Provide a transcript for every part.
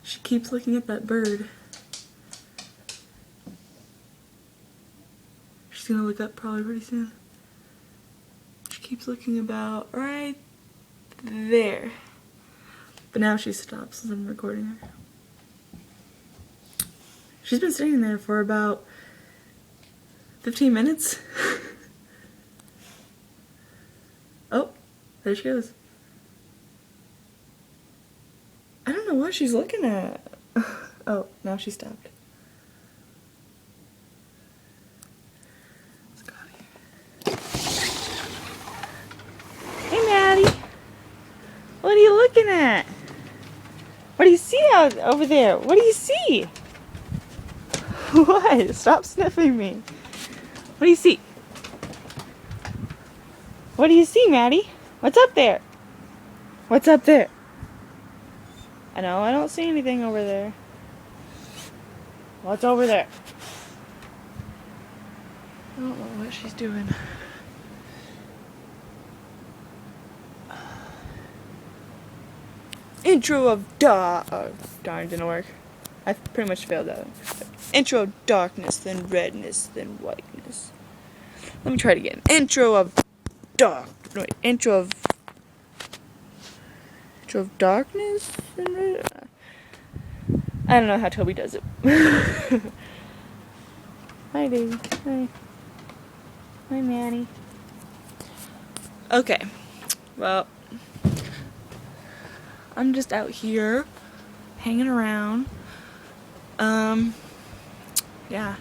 She keeps looking at that bird. She's gonna look up probably pretty soon. She keeps looking about right there. But now she stops as I'm recording her. She's been staying there for about 15 minutes. Oh, there she goes. I don't know what she's looking at. Oh, now she stopped. Let's go out here. Hey, Maddie. What are you looking at? What do you see out over there? What do you see? What? Stop sniffing me. What do you see? What do you see, Maddie? What's up there? What's up there? I know I don't see anything over there. What's over there? I don't know what she's doing. Intro of oh, darn, didn't work. I pretty much failed that. Intro of darkness, then redness, then whiteness. Let me try it again. Intro of intro of darkness, then red. I don't know how Toby does it. Hi, Daisy. Hi. Hi, Manny. Okay. Well, I'm just out here hanging around. Yeah.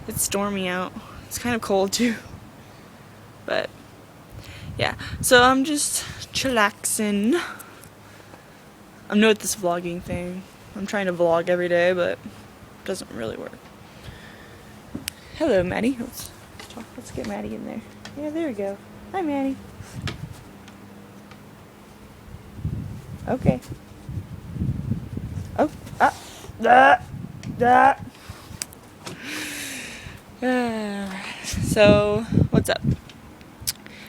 It's stormy out. It's kind of cold too. But yeah. So I'm just chillaxing. I'm new at this vlogging thing. I'm trying to vlog every day, but it doesn't really work. Hello, Maddie. Let's talk. Let's get Maddie in there. Yeah, there we go. Hi, Maddie. Okay. Oh, So, what's up?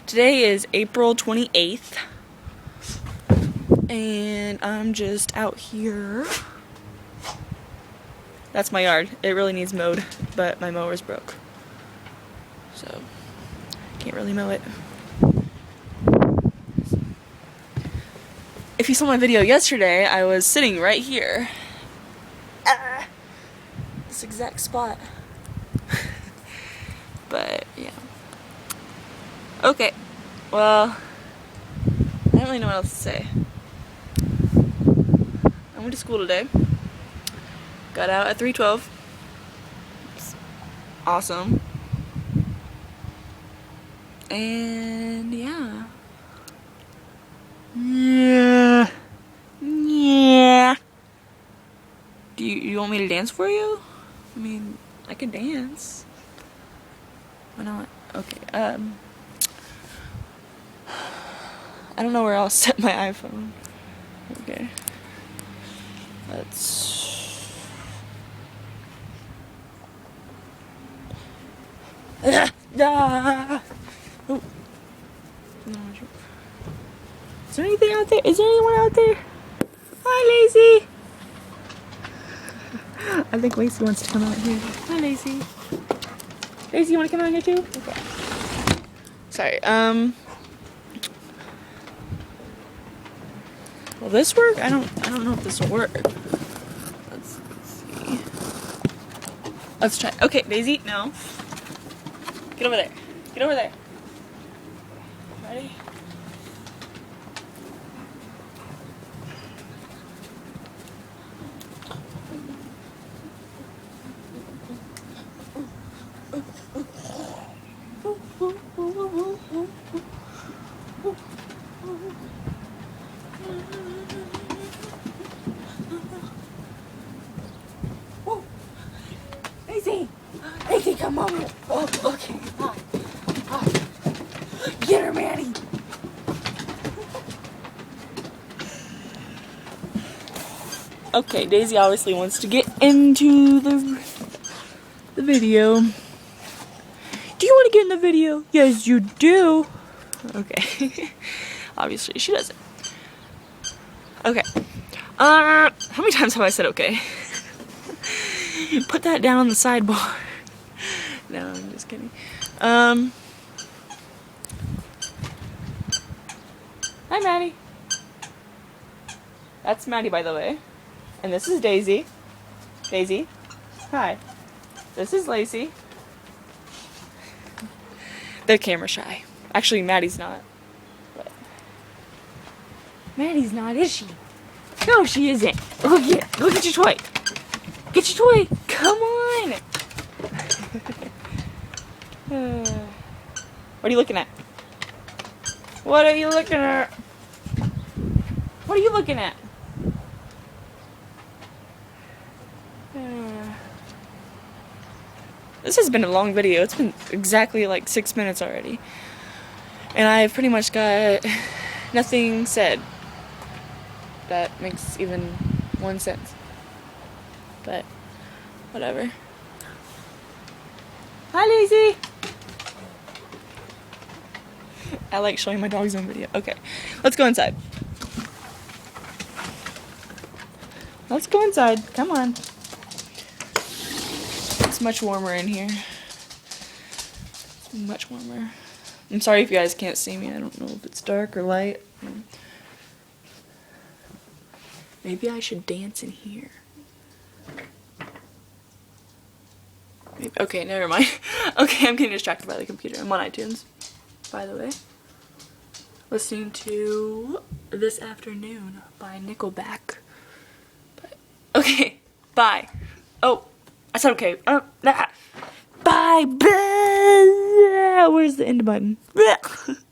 Today is April 28th, and I'm just out here. That's my yard. It really needs mowed, but my mower's broke, so can't really mow it. If you saw my video yesterday, I was sitting right here. This exact spot. But, yeah. Okay. Well, I don't really know what else to say. I went to school today. Got out at 3:12. It's awesome. And, yeah. Yeah. Do you want me to dance for you? I mean, I can dance. Why not? Okay. I don't know where I'll set my iPhone. Okay. Let's. Oh. Is there anything out there? Is there anyone out there? Hi, Lacey. I think Lacey wants to come out here. Hi, Lacey. Lacey, you want to come out here too? Okay. Sorry. Will this work? I don't know if this will work. Let's see. Let's try. Okay, Daisy, no. Get over there. Get over there. Ready? Daisy, come on. Oh, okay. Get her, Maddie. Okay, Daisy obviously wants to get into the video. Do you want to get in the video? Yes, you do. Okay. obviously she doesn't. Okay. How many times have I said okay? Put that down on the sidebar. No, I'm just kidding. Hi, Maddie. That's Maddie, by the way. And this is Daisy. Daisy. Hi. This is Lacey. They're camera shy. Actually, Maddie's not. But Maddie's not, is she? No, she isn't. Look at your toy. Get your toy. Come on. What are you looking at? What are you looking at? What are you looking at? This has been a long video. It's been exactly like 6 minutes already. And I've pretty much got nothing said that makes even one sense. But whatever. Hi, Lazy. I like showing my dogs on video. Okay, let's go inside. Let's go inside. Come on. It's much warmer in here. It's much warmer. I'm sorry if you guys can't see me. I don't know if it's dark or light. Maybe I should dance in here. Maybe. Okay, never mind. Okay, I'm getting distracted by the computer. I'm on iTunes, by the way. Listening to This Afternoon by Nickelback. But, okay, bye. Oh, I said okay. Bye. Where's the end button?